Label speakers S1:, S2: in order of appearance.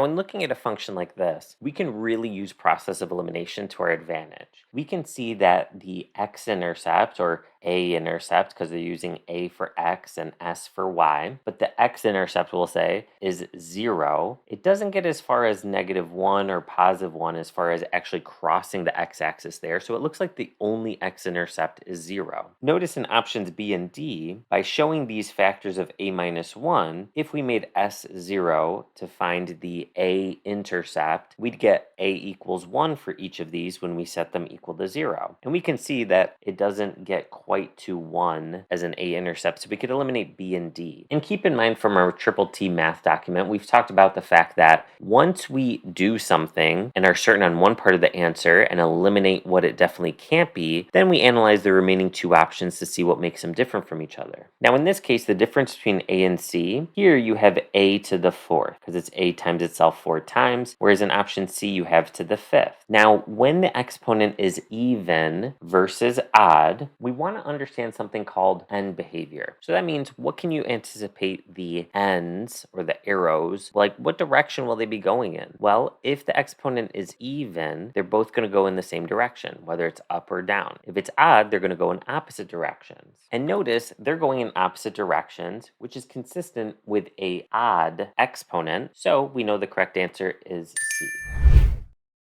S1: Now, when looking at a function like this, we can really use process of elimination to our advantage. We can see that the x-intercept, or a-intercept, because they're using a for x and s for y, but the x-intercept, we'll say, is 0. It doesn't get as far as -1 or +1 as far as actually crossing the x-axis there, so it looks like the only x-intercept is 0. Notice in options B and D, by showing these factors of a minus 1, if we made s 0 to find the a-intercept, we'd get a equals 1 for each of these when we set them equal to 0. And we can see that it doesn't get quite to 1 as an a-intercept, so we could eliminate B and D. And keep in mind from our Triple T math document, we've talked about the fact that once we do something and are certain on one part of the answer and eliminate what it definitely can't be, then we analyze the remaining two options to see what makes them different from each other. Now in this case, the difference between A and C, here you have a to the 4th, because it's a times itself 4 times, whereas in option C you have to the 5th. Now, when the exponent is even versus odd, we want to understand something called end behavior. So that means, what can you anticipate the ends, or the arrows, like what direction will they be going in? Well, if the exponent is even, they're both going to go in the same direction, whether it's up or down. If it's odd, they're going to go in opposite directions. And notice they're going in opposite directions, which is consistent with a odd exponent, so we know the correct answer is C.